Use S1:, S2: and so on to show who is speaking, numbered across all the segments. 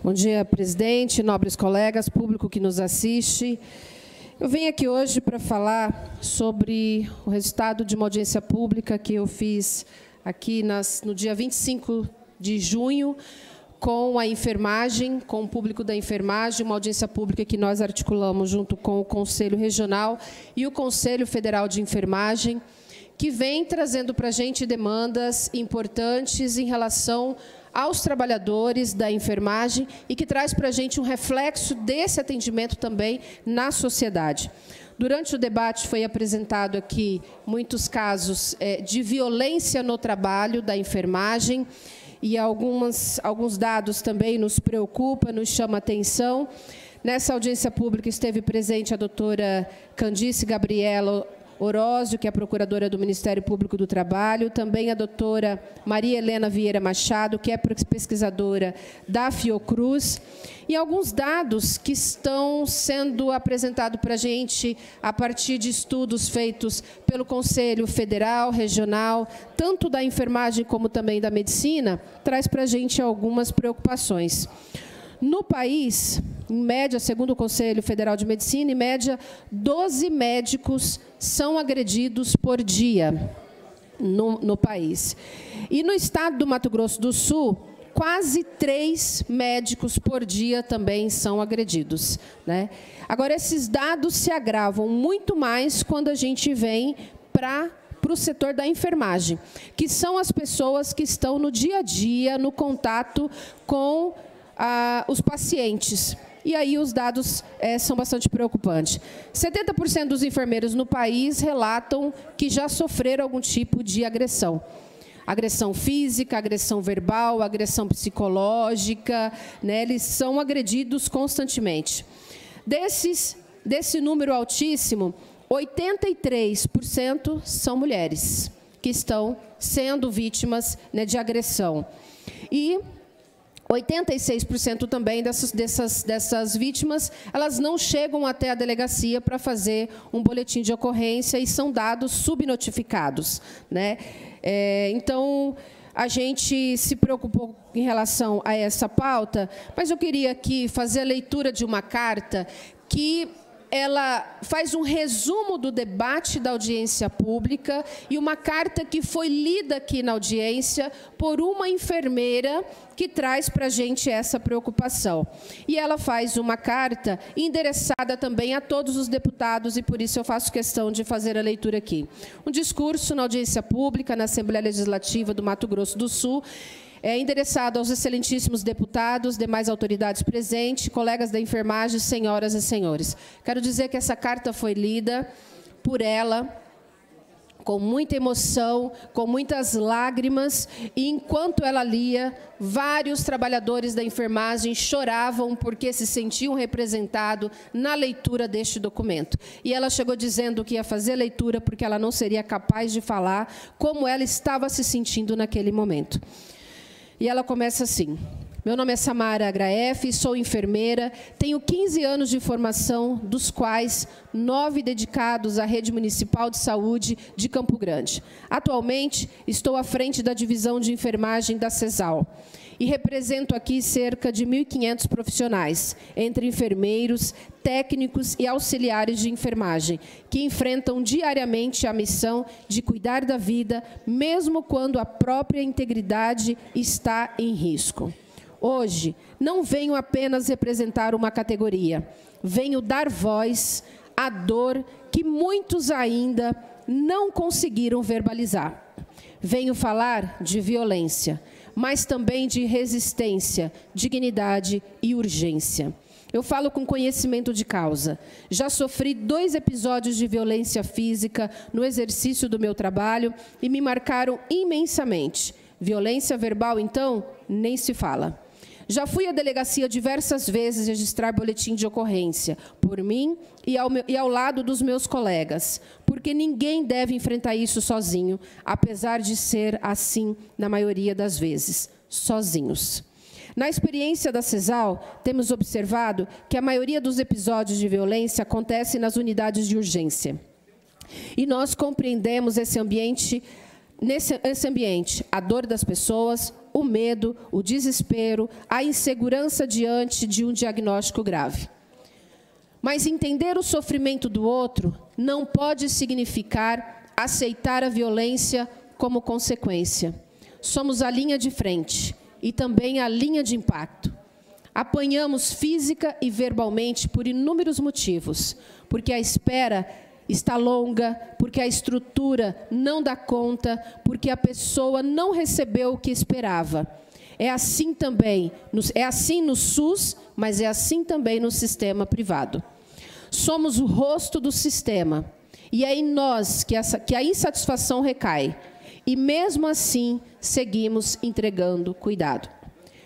S1: Bom dia, presidente, nobres colegas, público que nos assiste. Eu venho aqui hoje para falar sobre o resultado de uma audiência pública que eu fiz aqui no dia 25 de junho, com a enfermagem, com o público da enfermagem, uma audiência pública que nós articulamos junto com o Conselho Regional e o Conselho Federal de Enfermagem, que vem trazendo para a gente demandas importantes em relação aos trabalhadores da enfermagem e que traz para a gente um reflexo desse atendimento também na sociedade. Durante o debate foi apresentado aqui muitos casos de violência no trabalho da enfermagem e alguns dados também nos preocupam, nos chamam a atenção. Nessa audiência pública esteve presente a doutora Candice Gabriela Orósio, que é a procuradora do Ministério Público do Trabalho, também a doutora Maria Helena Vieira Machado, que é pesquisadora da Fiocruz, e alguns dados que estão sendo apresentados para a gente a partir de estudos feitos pelo Conselho Federal, Regional, tanto da enfermagem como também da medicina, traz para a gente algumas preocupações. No país, em média, segundo o Conselho Federal de Medicina, em média, 12 médicos são agredidos por dia no país. E no estado do Mato Grosso do Sul, quase 3 médicos por dia também são agredidos, né? Agora, esses dados se agravam muito mais quando a gente vem para o setor da enfermagem, que são as pessoas que estão no dia a dia, no contato com os pacientes. E aí os dados são bastante preocupantes. 70% dos enfermeiros no país relatam que já sofreram algum tipo de agressão. Agressão física, agressão verbal, agressão psicológica, né? Eles são agredidos constantemente. Desse número altíssimo, 83% são mulheres que estão sendo vítimas, né, de agressão. E 86% também dessas vítimas, elas não chegam até a delegacia para fazer um boletim de ocorrência e são dados subnotificados, né? Então, a gente se preocupou em relação a essa pauta, mas eu queria aqui fazer a leitura de uma carta que ela faz um resumo do debate da audiência pública e uma carta que foi lida aqui na audiência por uma enfermeira que traz para a gente essa preocupação. E ela faz uma carta endereçada também a todos os deputados e, por isso, eu faço questão de fazer a leitura aqui. Um discurso na audiência pública, na Assembleia Legislativa do Mato Grosso do Sul, endereçado aos excelentíssimos deputados, demais autoridades presentes, colegas da enfermagem, senhoras e senhores. Quero dizer que essa carta foi lida por ela com muita emoção, com muitas lágrimas, e enquanto ela lia, vários trabalhadores da enfermagem choravam porque se sentiam representados na leitura deste documento. E ela chegou dizendo que ia fazer a leitura porque ela não seria capaz de falar como ela estava se sentindo naquele momento. E ela começa assim: meu nome é Samara Agraef, sou enfermeira, tenho 15 anos de formação, dos quais 9 dedicados à Rede Municipal de Saúde de Campo Grande. Atualmente, estou à frente da divisão de enfermagem da CESAL e represento aqui cerca de 1.500 profissionais, entre enfermeiros, técnicos e auxiliares de enfermagem, que enfrentam diariamente a missão de cuidar da vida, mesmo quando a própria integridade está em risco. Hoje, não venho apenas representar uma categoria, venho dar voz à dor que muitos ainda não conseguiram verbalizar. Venho falar de violência, mas também de resistência, dignidade e urgência. Eu falo com conhecimento de causa. Já sofri 2 episódios de violência física no exercício do meu trabalho e me marcaram imensamente. Violência verbal, então, nem se fala. Já fui à delegacia diversas vezes registrar boletim de ocorrência, por mim e ao lado dos meus colegas, porque ninguém deve enfrentar isso sozinho, apesar de ser assim na maioria das vezes, sozinhos. Na experiência da CESAL, temos observado que a maioria dos episódios de violência acontece nas unidades de urgência. E nós compreendemos esse ambiente, a dor das pessoas, o medo, o desespero, a insegurança diante de um diagnóstico grave. Mas entender o sofrimento do outro não pode significar aceitar a violência como consequência. Somos a linha de frente e também a linha de impacto. Apanhamos física e verbalmente por inúmeros motivos, porque a espera está longa, porque a estrutura não dá conta, porque a pessoa não recebeu o que esperava. É assim também, é assim no SUS, mas é assim também no sistema privado. Somos o rosto do sistema, e é em nós que a insatisfação recai. E mesmo assim, seguimos entregando cuidado.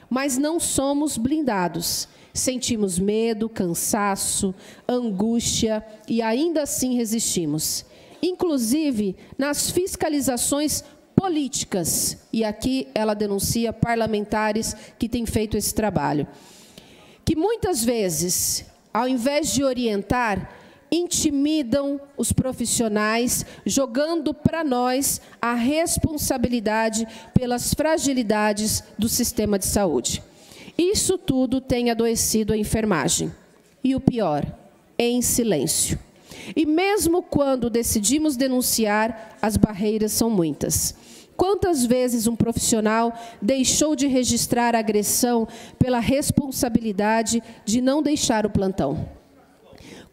S1: Mas não somos blindados. Sentimos medo, cansaço, angústia e ainda assim resistimos. Inclusive nas fiscalizações políticas. E aqui ela denuncia parlamentares que têm feito esse trabalho. Que muitas vezes, ao invés de orientar, intimidam os profissionais, jogando para nós a responsabilidade pelas fragilidades do sistema de saúde. Isso tudo tem adoecido a enfermagem. E o pior, em silêncio. E mesmo quando decidimos denunciar, as barreiras são muitas. Quantas vezes um profissional deixou de registrar a agressão pela responsabilidade de não deixar o plantão?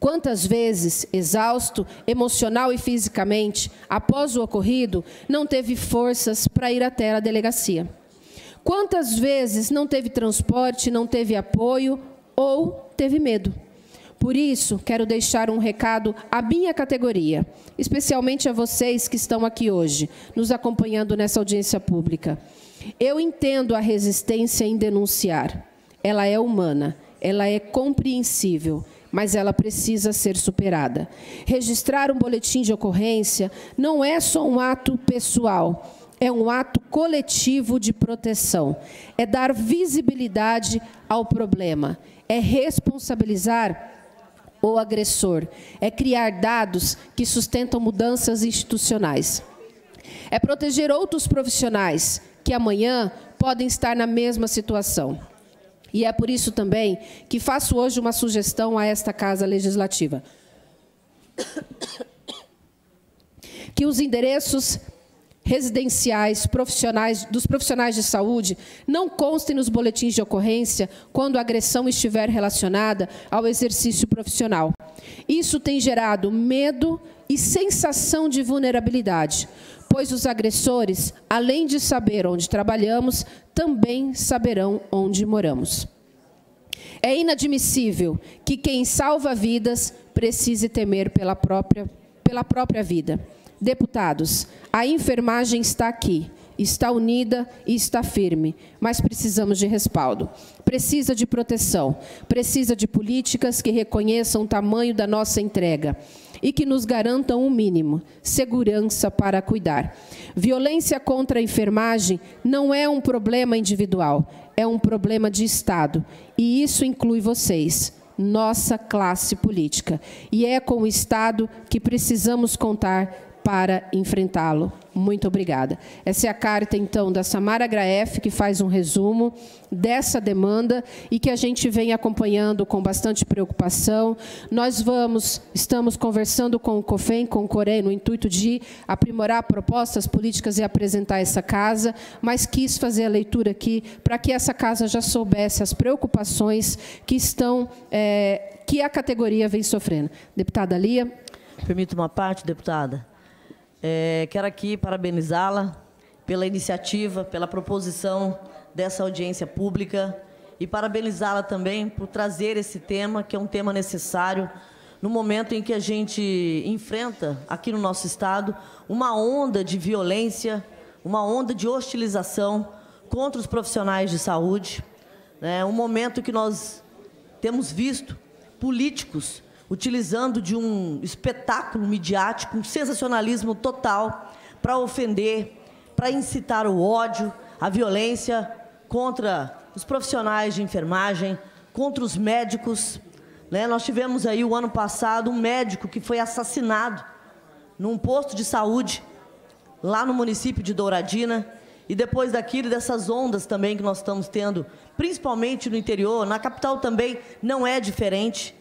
S1: Quantas vezes, exausto, emocional e fisicamente, após o ocorrido, não teve forças para ir até a delegacia? Quantas vezes não teve transporte, não teve apoio ou teve medo? Por isso, quero deixar um recado à minha categoria, especialmente a vocês que estão aqui hoje, nos acompanhando nessa audiência pública. Eu entendo a resistência em denunciar. Ela é humana, ela é compreensível, mas ela precisa ser superada. Registrar um boletim de ocorrência não é só um ato pessoal, é um ato coletivo de proteção. É dar visibilidade ao problema, é responsabilizar o agressor, é criar dados que sustentam mudanças institucionais. É proteger outros profissionais que amanhã podem estar na mesma situação. E é por isso também que faço hoje uma sugestão a esta Casa Legislativa. Que os endereços residenciais dos profissionais de saúde não constem nos boletins de ocorrência quando a agressão estiver relacionada ao exercício profissional. Isso tem gerado medo e sensação de vulnerabilidade, pois os agressores, além de saber onde trabalhamos, também saberão onde moramos. É inadmissível que quem salva vidas precise temer pela própria vida. Deputados, a enfermagem está aqui, está unida e está firme, mas precisamos de respaldo. Precisa de proteção, precisa de políticas que reconheçam o tamanho da nossa entrega e que nos garantam o mínimo, segurança para cuidar. Violência contra a enfermagem não é um problema individual, é um problema de Estado, e isso inclui vocês, nossa classe política. E é com o Estado que precisamos contar para enfrentá-lo. Muito obrigada. Essa é a carta, então, da Samara Graef, que faz um resumo dessa demanda e que a gente vem acompanhando com bastante preocupação. Nós estamos conversando com o COFEM, com o COREM, no intuito de aprimorar propostas políticas e apresentar essa casa, mas quis fazer a leitura aqui para que essa casa já soubesse as preocupações que a categoria vem sofrendo. Deputada Lia.
S2: Permita uma parte, deputada. Quero aqui parabenizá-la pela iniciativa, pela proposição dessa audiência pública e parabenizá-la também por trazer esse tema, que é um tema necessário, no momento em que a gente enfrenta, aqui no nosso Estado, uma onda de violência, uma onda de hostilização contra os profissionais de saúde, né? Um momento que nós temos visto políticos utilizando de um espetáculo midiático, um sensacionalismo total, para ofender, para incitar o ódio, a violência contra os profissionais de enfermagem, contra os médicos, né? Nós tivemos aí, o ano passado, um médico que foi assassinado num posto de saúde, lá no município de Douradina, E depois daquilo, dessas ondas também que nós estamos tendo, principalmente no interior, na capital também não é diferente.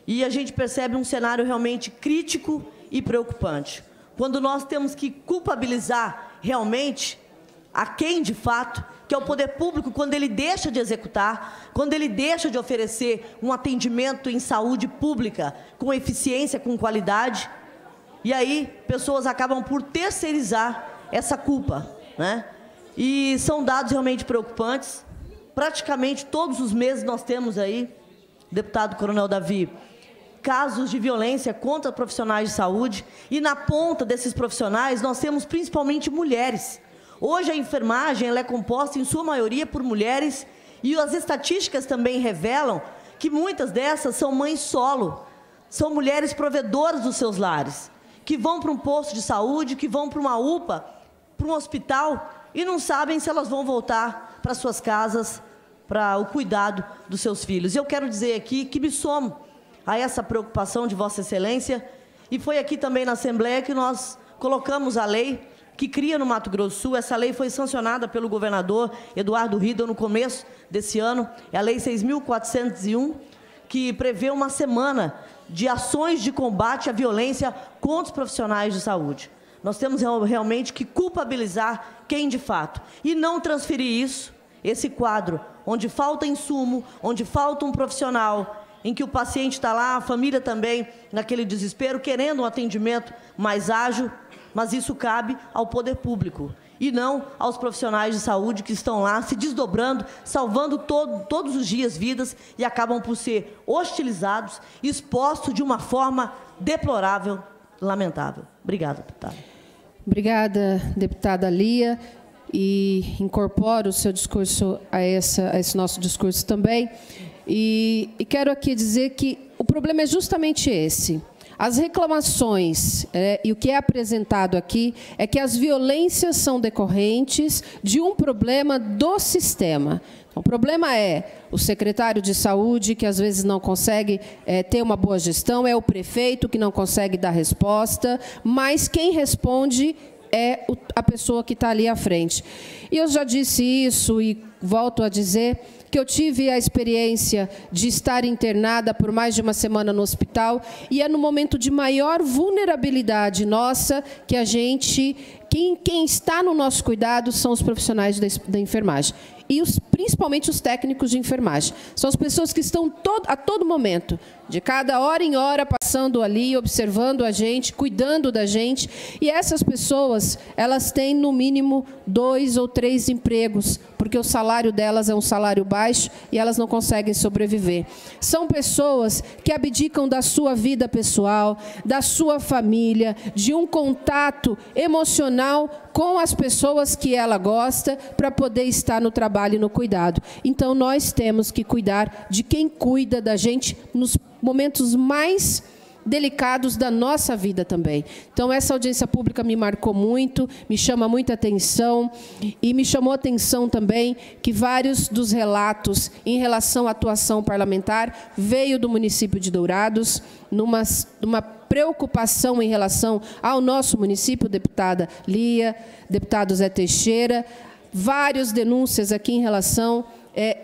S2: E a gente percebe um cenário realmente crítico e preocupante. Quando nós temos que culpabilizar realmente a quem, de fato, que é o poder público, quando ele deixa de executar, quando ele deixa de oferecer um atendimento em saúde pública com eficiência, com qualidade, e aí pessoas acabam por terceirizar essa culpa, né? E são dados realmente preocupantes. Praticamente todos os meses nós temos aí, deputado Coronel Davi, casos de violência contra profissionais de saúde, e na ponta desses profissionais nós temos principalmente mulheres. Hoje a enfermagem ela é composta em sua maioria por mulheres, e as estatísticas também revelam que muitas dessas são mães solo, são mulheres provedoras dos seus lares, que vão para um posto de saúde, que vão para uma UPA, para um hospital, e não sabem se elas vão voltar para suas casas, para o cuidado dos seus filhos. Eu quero dizer aqui que me somo a essa preocupação de Vossa Excelência, e foi aqui também na Assembleia que nós colocamos a lei que cria no Mato Grosso do Sul. Essa lei foi sancionada pelo governador Eduardo Riedel no começo desse ano, é a Lei 6.401, que prevê uma semana de ações de combate à violência contra os profissionais de saúde. Nós temos realmente que culpabilizar quem de fato, e não transferir isso, esse quadro, onde falta insumo, onde falta um profissional, em que o paciente está lá, a família também, naquele desespero, querendo um atendimento mais ágil, mas isso cabe ao poder público, e não aos profissionais de saúde que estão lá se desdobrando, salvando todos os dias vidas, e acabam por ser hostilizados, expostos de uma forma deplorável, lamentável. Obrigada, deputada.
S1: Obrigada, deputada Lia, e incorporo o seu discurso a esse nosso discurso também. E quero aqui dizer que o problema é justamente esse. As reclamações, e o que é apresentado aqui, é que as violências são decorrentes de um problema do sistema. O problema é o secretário de saúde, que às vezes não consegue ter uma boa gestão, é o prefeito que não consegue dar resposta, mas quem responde é a pessoa que está ali à frente. E eu já disse isso e volto a dizer que eu tive a experiência de estar internada por mais de uma semana no hospital, e é no momento de maior vulnerabilidade nossa que a gente... Quem está no nosso cuidado são os profissionais da enfermagem. E principalmente os técnicos de enfermagem. São as pessoas que estão a todo momento, de cada hora em hora, passando ali, observando a gente, cuidando da gente. E essas pessoas, elas têm, no mínimo, 2 ou 3 empregos, porque o salário delas é um salário baixo e elas não conseguem sobreviver. São pessoas que abdicam da sua vida pessoal, da sua família, de um contato emocional com as pessoas que ela gosta, para poder estar no trabalho e no cuidado. Então, nós temos que cuidar de quem cuida da gente nos momentos mais delicados da nossa vida também. Então, essa audiência pública me marcou muito, me chama muita atenção, e me chamou a atenção também que vários dos relatos em relação à atuação parlamentar veio do município de Dourados, numa preocupação em relação ao nosso município, deputada Lia, deputado Zé Teixeira, várias denúncias aqui em relação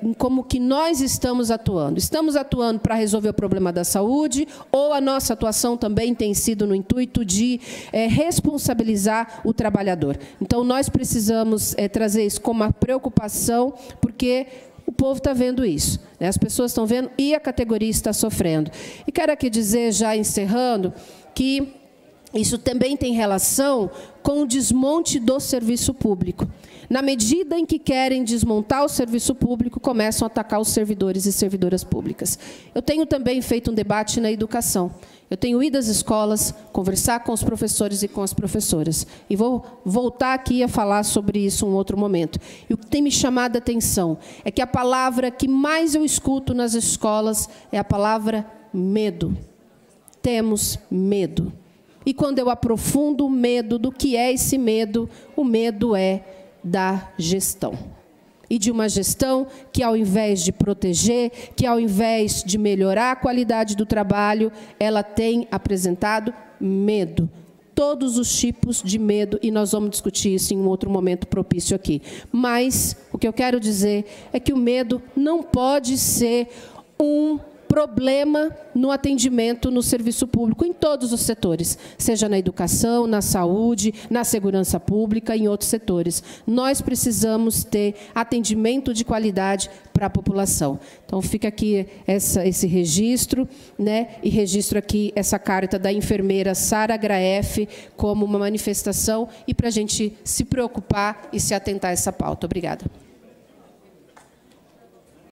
S1: em como que nós estamos atuando. Estamos atuando para resolver o problema da saúde, ou a nossa atuação também tem sido no intuito de responsabilizar o trabalhador. Então, nós precisamos trazer isso como uma preocupação, porque o povo está vendo isso, né? As pessoas estão vendo e a categoria está sofrendo. E quero aqui dizer, já encerrando, que isso também tem relação com o desmonte do serviço público. Na medida em que querem desmontar o serviço público, começam a atacar os servidores e servidoras públicas. Eu tenho também feito um debate na educação. Eu tenho ido às escolas, conversar com os professores e com as professoras. E vou voltar aqui a falar sobre isso em um outro momento. E o que tem me chamado a atenção é que a palavra que mais eu escuto nas escolas é a palavra medo. Temos medo. E quando eu aprofundo o medo, do que é esse medo? O medo é da gestão. E de uma gestão que, ao invés de proteger, que ao invés de melhorar a qualidade do trabalho, ela tem apresentado medo. todos os tipos de medo, e nós vamos discutir isso em um outro momento propício aqui. Mas o que eu quero dizer é que o medo não pode ser um problema no atendimento no serviço público, em todos os setores, seja na educação, na saúde, na segurança pública, em outros setores. Nós precisamos ter atendimento de qualidade para a população. Então, fica aqui esse registro, né? E registro aqui essa carta da enfermeira Sara Graef como uma manifestação e para a gente se preocupar e se atentar a essa pauta. Obrigada.